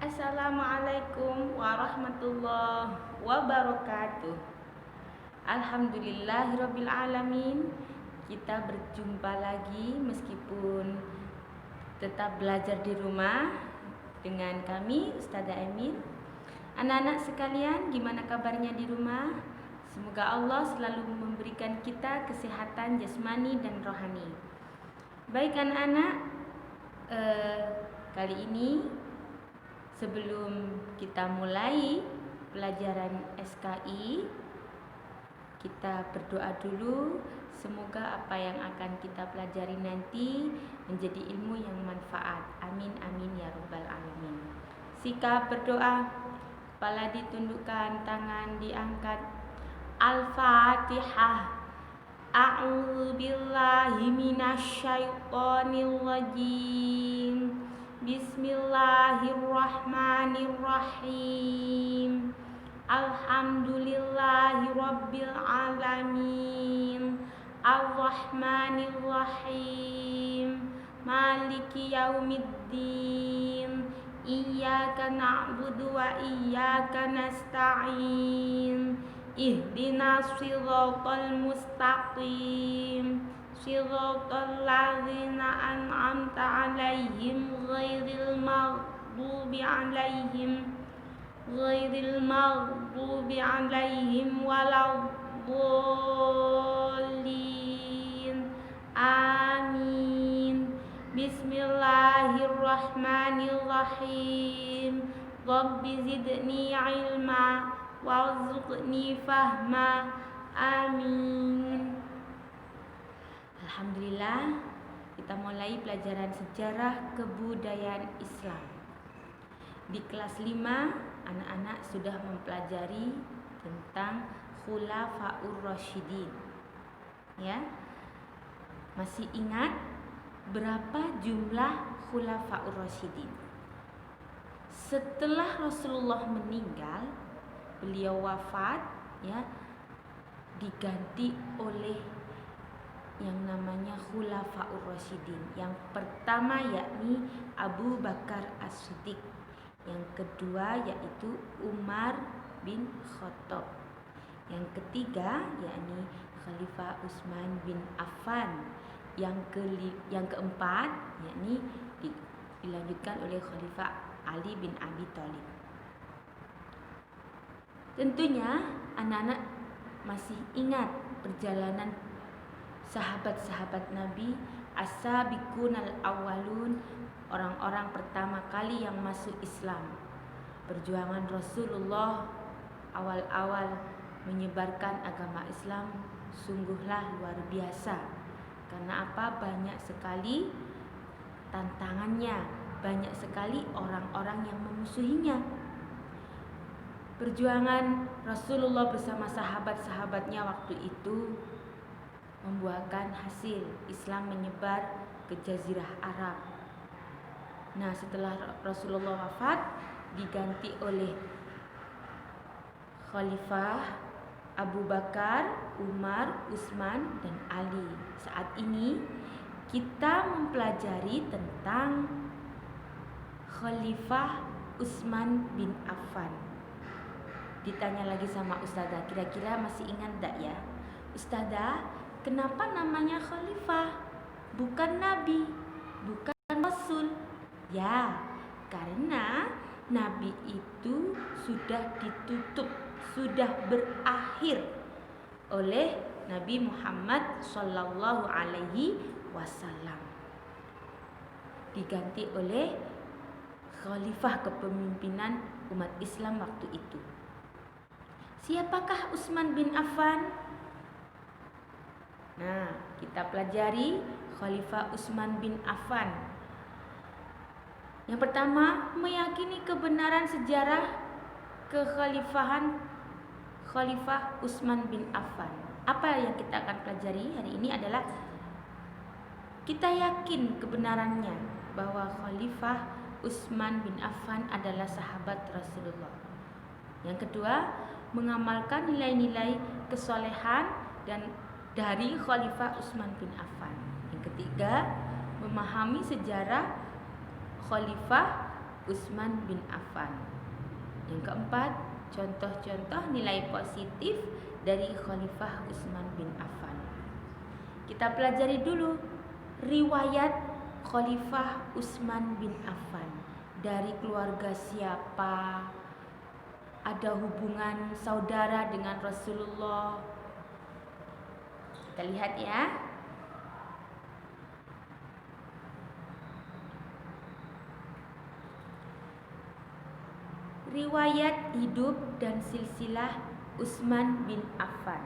Assalamualaikum warahmatullahi wabarakatuh. Alhamdulillahirabbil alamin. Kita berjumpa lagi meskipun tetap belajar di rumah dengan kami Ustazah Emin. Anak-anak sekalian, gimana kabarnya di rumah? Semoga Allah selalu memberikan kita kesehatan jasmani dan rohani. Baik anak-anak, kali ini sebelum kita mulai pelajaran SKI, kita berdoa dulu. Semoga apa yang akan kita pelajari nanti menjadi ilmu yang manfaat. Amin amin ya rabbal alamin. Sikap berdoa, kepala ditundukkan, tangan diangkat. Al-Fatihah. A'udzu billahi minasyaitonir rajim. Bismillahirrahmanirrahim. Alhamdulillahi rabbil alamin. Ar-Rahmanirrahim. Maliki yaumiddin. Iyyaka na'budu wa iyyaka nasta'in. Ihdinas siratal mustaqim. Siratal ladzina an'amta 'alaihim ghairil maghdubi 'alaihim waladdallin. Amin. Bismillahirrahmanirrahim. Rabbi zidni ilma warzuqni fahma. Amin. Alhamdulillah, kita mulai pelajaran sejarah kebudayaan Islam. Di kelas 5, anak-anak sudah mempelajari tentang Khulafaur Rasyidin. Ya. Masih ingat berapa jumlah Khulafaur Rasyidin? Setelah Rasulullah meninggal, beliau wafat, ya, diganti oleh yang namanya Khulafaur Rasyidin. Yang pertama yakni Abu Bakar As-Siddiq. Yang kedua yaitu Umar bin Khattab. Yang ketiga yakni Khalifah Utsman bin Affan. Yang keempat yakni dilanjutkan oleh Khalifah Ali bin Abi Thalib. Tentunya anak-anak masih ingat perjalanan sahabat-sahabat Nabi, as-sabiqunal awwalun, orang-orang pertama kali yang masuk Islam. Perjuangan Rasulullah awal-awal menyebarkan agama Islam sungguhlah luar biasa. Karena apa? Banyak sekali tantangannya, banyak sekali orang-orang yang memusuhinya. Perjuangan Rasulullah bersama sahabat-sahabatnya waktu itu membuahkan hasil. Islam menyebar ke Jazirah Arab. Nah, setelah Rasulullah wafat, diganti oleh Khalifah Abu Bakar, Umar, Utsman, dan Ali. Saat ini kita mempelajari tentang Khalifah Utsman bin Affan. Ditanya lagi sama Ustazah, kira-kira masih ingat enggak ya? Ustazah, kenapa namanya khalifah? Bukan nabi, bukan rasul. Ya, karena nabi itu sudah ditutup, sudah berakhir oleh Nabi Muhammad sallallahu alaihi wasallam. Diganti oleh khalifah kepemimpinan umat Islam waktu itu. Siapakah Utsman bin Affan? Nah, kita pelajari Khalifah Utsman bin Affan. Yang pertama, meyakini kebenaran sejarah kekhalifahan Khalifah Utsman bin Affan. Apa yang kita akan pelajari hari ini adalah kita yakin kebenarannya bahwa Khalifah Utsman bin Affan adalah sahabat Rasulullah. Yang kedua, mengamalkan nilai-nilai kesolehan dan dari Khalifah Utsman bin Affan. Yang ketiga, memahami sejarah Khalifah Utsman bin Affan. Yang keempat, contoh-contoh nilai positif dari Khalifah Utsman bin Affan. Kita pelajari dulu riwayat Khalifah Utsman bin Affan. Dari keluarga siapa? Ada hubungan saudara dengan Rasulullah. Kita lihat ya. Riwayat hidup dan silsilah Utsman bin Affan.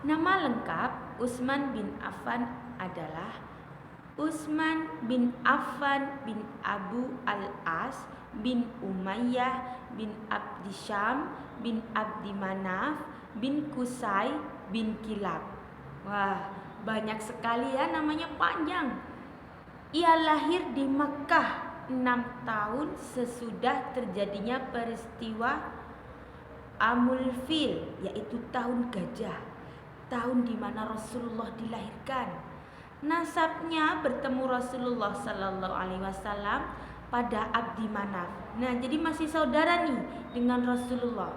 Nama lengkap Utsman bin Affan adalah Utsman bin Affan bin Abu al-As bin Umayyah bin Abdi Syam bin Abdi Manaf bin Qusay bin Kilab. Wah, banyak sekali ya, namanya panjang. Ia lahir di Makkah 6 tahun sesudah terjadinya peristiwa Amul Fil, yaitu tahun gajah, tahun di mana Rasulullah dilahirkan. Nasabnya bertemu Rasulullah Sallallahu Alaihi Wasallam pada Abdi Manaf. Nah, jadi masih saudara nih dengan Rasulullah.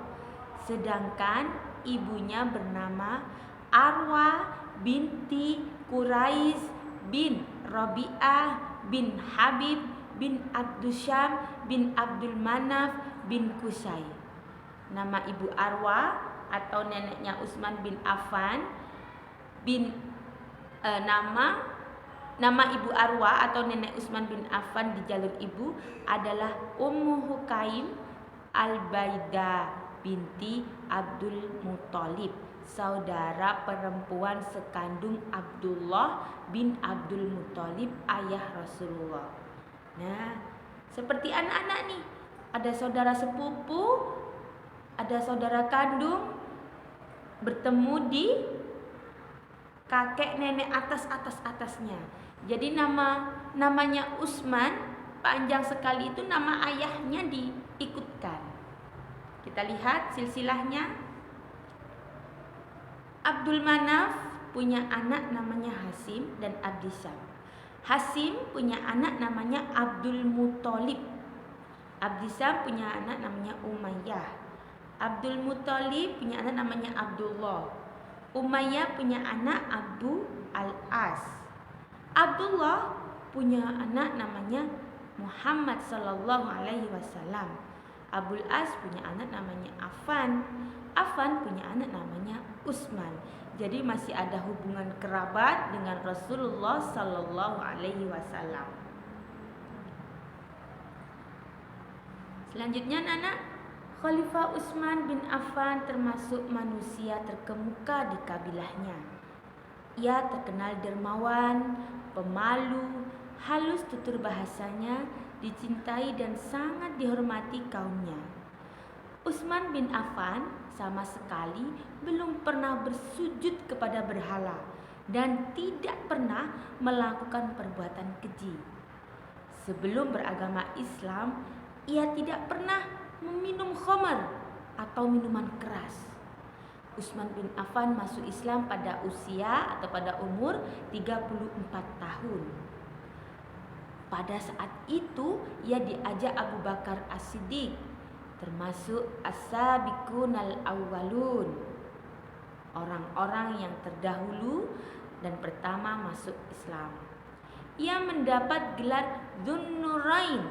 Sedangkan ibunya bernama Arwa binti Quraisy bin Rabi'ah bin Habib bin Abdusyam bin Abdul Manaf bin Qusay. Nama ibu Arwa atau neneknya Utsman bin Affan bin nama ibu Arwa atau nenek Utsman bin Affan di jalur ibu adalah Ummu Hukaim Al-Baida binti Abdul Muthalib, saudara perempuan sekandung Abdullah bin Abdul Muthalib, ayah Rasulullah. Nah, seperti anak-anak nih, ada saudara sepupu, ada saudara kandung, bertemu di kakek nenek atasnya. Jadi namanya Utsman panjang sekali, itu nama ayahnya diikutkan. Kita lihat silsilahnya. Abdul Manaf punya anak namanya Hasim dan Abdi Syam. Hasim punya anak namanya Abdul Muthalib. Abdi Syam punya anak namanya Umayyah. Abdul Muthalib punya anak namanya Abdullah. Umayyah punya anak Abu al-As. Abdullah punya anak namanya Muhammad sallallahu alaihi wasallam. Abul As punya anak namanya Affan. Affan punya anak namanya Utsman. Jadi masih ada hubungan kerabat dengan Rasulullah sallallahu alaihi wasallam. Selanjutnya anak, Khalifah Utsman bin Affan termasuk manusia terkemuka di kabilahnya. Ia terkenal dermawan, pemalu, halus tutur bahasanya, dicintai dan sangat dihormati kaumnya. Utsman bin Affan sama sekali belum pernah bersujud kepada berhala dan tidak pernah melakukan perbuatan keji. Sebelum beragama Islam, ia tidak pernah meminum khamar atau minuman keras. Utsman bin Affan masuk Islam pada usia atau pada umur 34 tahun. Pada saat itu ia diajak Abu Bakar As-Siddiq, termasuk as-sabiqun al-awwalun, orang-orang yang terdahulu dan pertama masuk Islam. Ia mendapat gelar Dzunnurain.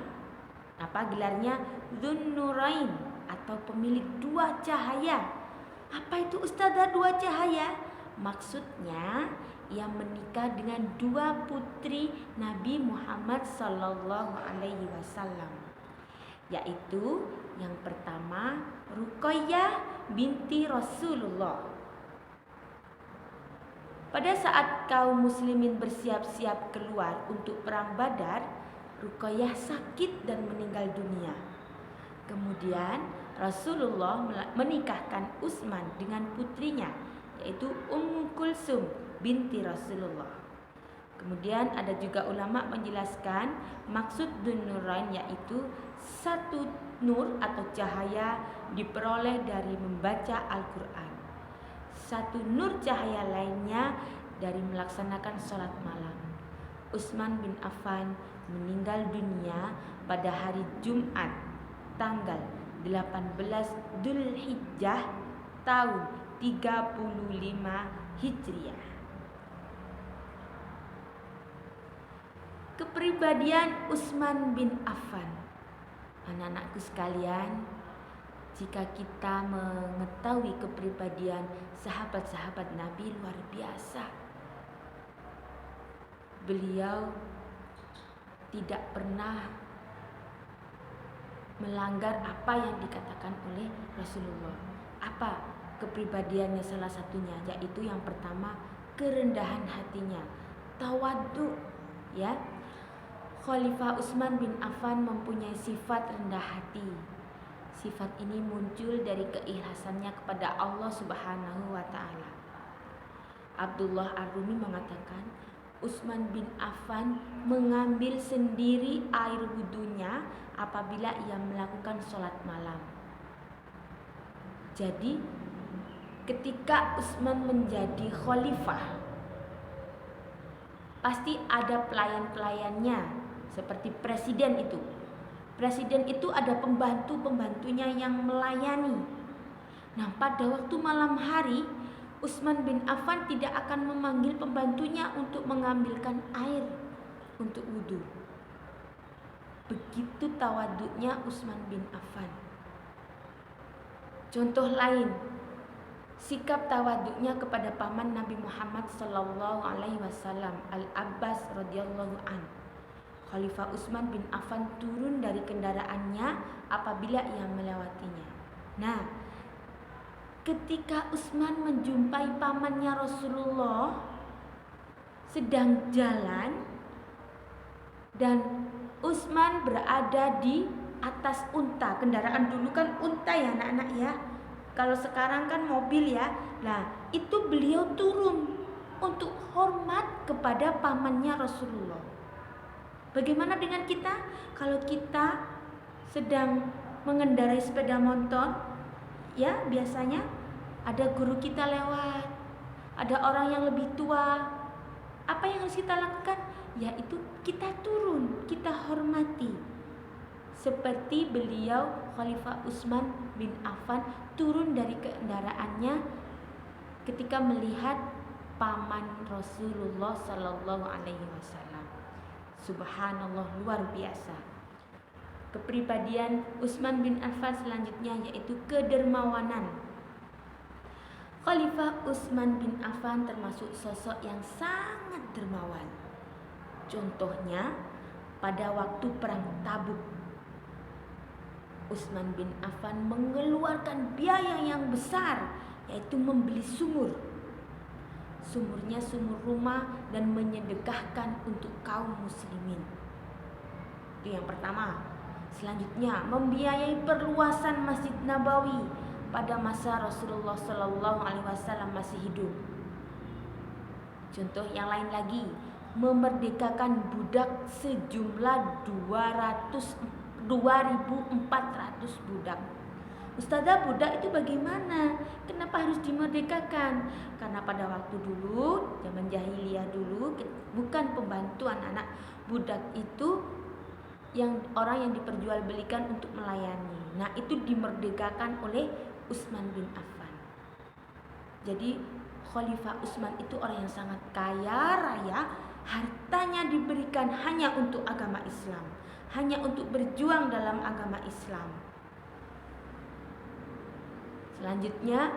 Apa gelarnya? Dzunnurain atau pemilik dua cahaya. Apa itu Ustazah dua cahaya? Maksudnya ia menikah dengan dua putri Nabi Muhammad sallallahu alaihi wasallam, yaitu yang pertama Ruqayyah binti Rasulullah. Pada saat kaum muslimin bersiap-siap keluar untuk perang Badar, Ruqayyah sakit dan meninggal dunia. Kemudian Rasulullah menikahkan Utsman dengan putrinya, yaitu Ummu Kulsum binti Rasulullah. Kemudian ada juga ulama menjelaskan maksud Dzunnurain yaitu satu nur atau cahaya diperoleh dari membaca Al-Quran. Satu nur cahaya lainnya dari melaksanakan sholat malam. Utsman bin Affan meninggal dunia pada hari Jumat tanggal 18 Dzulhijjah tahun 35 Hijriah. Kepribadian Utsman bin Affan. Anak-anakku sekalian, jika kita mengetahui kepribadian sahabat-sahabat Nabi, luar biasa. Beliau tidak pernah melanggar apa yang dikatakan oleh Rasulullah. Apa kepribadiannya? Salah satunya yaitu yang pertama, kerendahan hatinya, tawadhu, ya. Khalifah Utsman bin Affan mempunyai sifat rendah hati. Sifat ini muncul dari keikhlasannya kepada Allah Subhanahu wa taala. Abdullah Ar-Rumi mengatakan, Utsman bin Affan mengambil sendiri air wudunya apabila ia melakukan sholat malam. Jadi ketika Utsman menjadi khalifah, pasti ada pelayan-pelayannya. Seperti presiden itu. Presiden itu ada pembantu-pembantunya yang melayani. Nah, pada waktu malam hari, Utsman bin Affan tidak akan memanggil pembantunya untuk mengambilkan air untuk wudhu. Begitu tawaduknya Utsman bin Affan. Contoh lain, sikap tawaduknya kepada paman Nabi Muhammad sallallahu alaihi wasallam, Al-Abbas radhiyallahu an. Khalifah Utsman bin Affan turun dari kendaraannya apabila ia melewatinya. Nah, ketika Utsman menjumpai pamannya Rasulullah sedang jalan dan Utsman berada di atas unta. Kendaraan dulu kan unta ya anak-anak ya. Kalau sekarang kan mobil ya. Nah, itu beliau turun untuk hormat kepada pamannya Rasulullah. Bagaimana dengan kita? Kalau kita sedang mengendarai sepeda motor, ya biasanya ada guru kita lewat, ada orang yang lebih tua. Apa yang harus kita lakukan? Yaitu kita turun, kita hormati. Seperti beliau Khalifah Utsman bin Affan turun dari kendaraannya ketika melihat paman Rasulullah sallallahu alaihi wasallam. Subhanallah, luar biasa. Kepribadian Utsman bin Affan selanjutnya yaitu kedermawanan. Khalifah Utsman bin Affan termasuk sosok yang sangat dermawan. Contohnya pada waktu perang Tabuk, Utsman bin Affan mengeluarkan biaya yang besar, yaitu membeli sumur. Sumurnya sumur rumah dan menyedekahkan untuk kaum muslimin. Itu yang pertama. Selanjutnya membiayai perluasan Masjid Nabawi pada masa Rasulullah sallallahu alaihi wasallam masih hidup. Contoh yang lain lagi, memerdekakan budak sejumlah 2.400 budak. Ustazah, budak itu bagaimana? Kenapa harus dimerdekakan? Karena pada waktu dulu, zaman jahiliyah dulu, bukan pembantu anak-anak. Budak itu yang orang yang diperjualbelikan untuk melayani. Nah, itu dimerdekakan oleh Utsman bin Affan. Jadi Khalifah Utsman itu orang yang sangat kaya raya. Hartanya diberikan hanya untuk agama Islam, hanya untuk berjuang dalam agama Islam. Selanjutnya,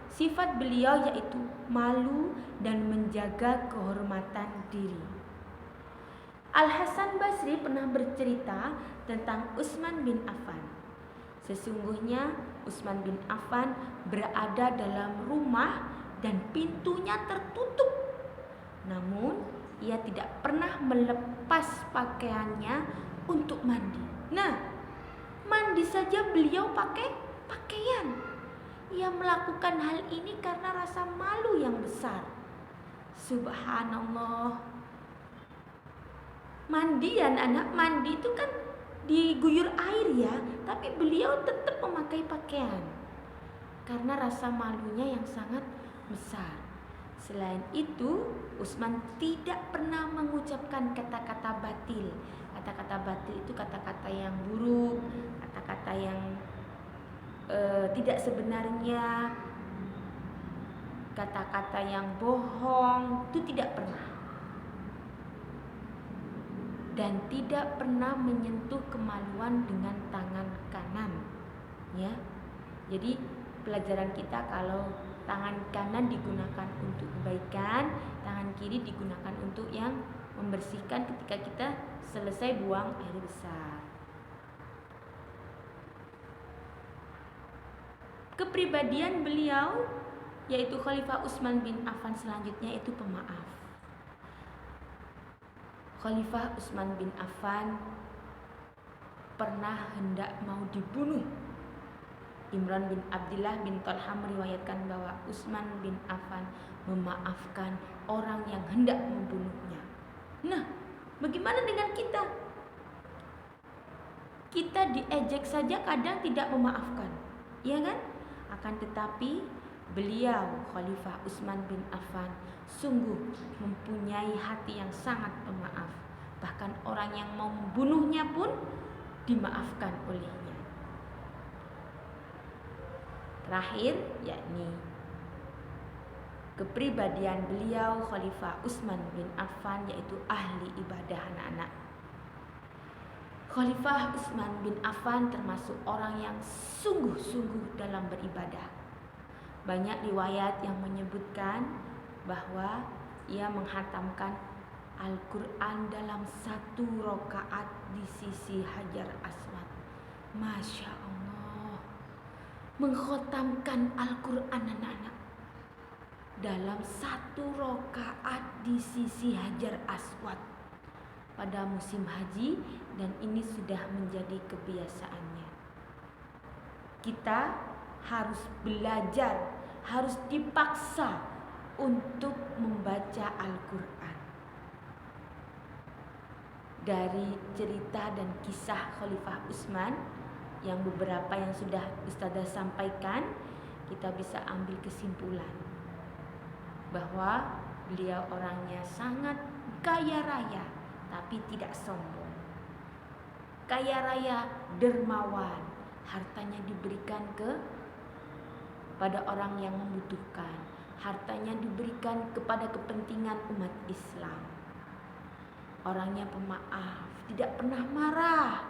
sifat beliau yaitu malu dan menjaga kehormatan diri. Al-Hasan Basri pernah bercerita tentang Utsman bin Affan. Sesungguhnya Utsman bin Affan berada dalam rumah dan pintunya tertutup. Namun, ia tidak pernah melepas pakaiannya untuk mandi. Nah, mandi saja beliau pakai pakaian. Ia melakukan hal ini karena rasa malu yang besar. Subhanallah. Mandi ya anak, mandi itu kan diguyur air ya, tapi beliau tetap memakai pakaian karena rasa malunya yang sangat besar. Selain itu, Utsman tidak pernah mengucapkan kata-kata batil. Kata-kata batil itu kata-kata yang buruk, kata-kata yang tidak sebenarnya, kata-kata yang bohong, itu tidak pernah. Dan tidak pernah menyentuh kemaluan dengan tangan kanan, ya. Jadi pelajaran kita kalau tangan kanan digunakan untuk kebaikan, tangan kiri digunakan untuk yang membersihkan ketika kita selesai buang air besar. Kepribadian beliau yaitu Khalifah Utsman bin Affan selanjutnya itu pemaaf. Khalifah Utsman bin Affan pernah hendak mau dibunuh. Imran bin Abdullah bin Talha meriwayatkan bahwa Utsman bin Affan memaafkan orang yang hendak membunuhnya. Nah, bagaimana dengan kita? Kita diejek saja kadang tidak memaafkan, ya kan? Akan tetapi beliau Khalifah Utsman bin Affan sungguh mempunyai hati yang sangat pemaaf. Bahkan orang yang mau membunuhnya pun dimaafkan olehnya. Terakhir yakni kepribadian beliau Khalifah Utsman bin Affan yaitu ahli ibadah anak-anak. Khalifah Utsman bin Affan termasuk orang yang sungguh-sungguh dalam beribadah. Banyak riwayat yang menyebutkan bahwa ia menghatamkan Al-Quran dalam 1 rakaat di sisi Hajar Aswad. Masya Allah, mengkhatamkan Al-Quran anak-anak dalam 1 rakaat di sisi Hajar Aswad pada musim haji, dan ini sudah menjadi kebiasaannya. Kita harus belajar, harus dipaksa untuk membaca Al-Quran. Dari cerita dan kisah Khalifah Utsman yang beberapa yang sudah Ustazah sampaikan, kita bisa ambil kesimpulan bahwa beliau orangnya sangat kaya raya tapi tidak sombong. Kaya raya, dermawan, hartanya diberikan pada orang yang membutuhkan, hartanya diberikan kepada kepentingan umat Islam. Orangnya pemaaf, tidak pernah marah.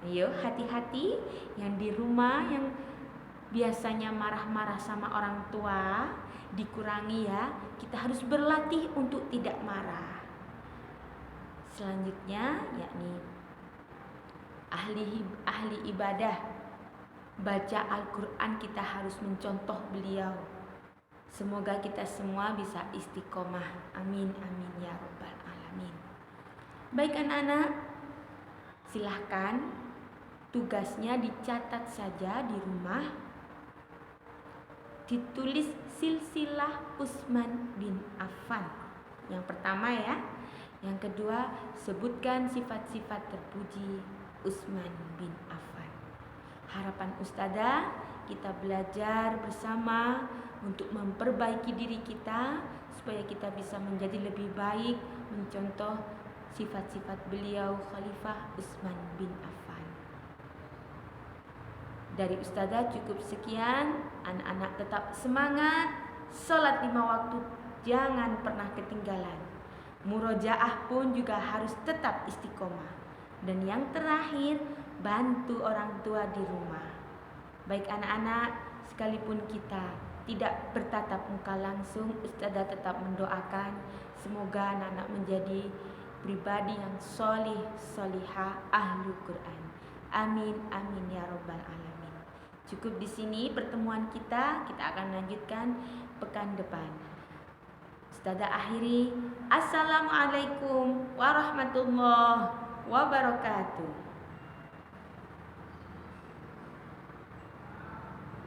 Ayo hati-hati yang di rumah yang biasanya marah-marah sama orang tua, dikurangi ya. Kita harus berlatih untuk tidak marah. Selanjutnya yakni ahli ibadah. Baca Al-Quran kita harus mencontoh beliau. Semoga kita semua bisa istiqomah. Amin amin ya rabbal alamin. Baik anak-anak, silahkan tugasnya dicatat saja di rumah. Ditulis silsilah Utsman bin Affan. Yang pertama ya. Yang kedua, sebutkan sifat-sifat terpuji Utsman bin Affan. Harapan Ustazah, kita belajar bersama untuk memperbaiki diri kita supaya kita bisa menjadi lebih baik, mencontoh sifat-sifat beliau Khalifah Utsman bin Affan. Dari Ustazah cukup sekian. Anak-anak tetap semangat, sholat 5 waktu jangan pernah ketinggalan. Murojaah pun juga harus tetap istiqomah. Dan yang terakhir, bantu orang tua di rumah. Baik anak-anak, sekalipun kita tidak bertatap muka langsung, Ustazah tetap mendoakan semoga anak-anak menjadi pribadi yang solih, solihah, ahli Quran. Amin, amin ya rabbal alamin. Cukup di sini pertemuan kita akan lanjutkan pekan depan. Ustazah akhiri, Assalamualaikum warahmatullahi wabarakatuh.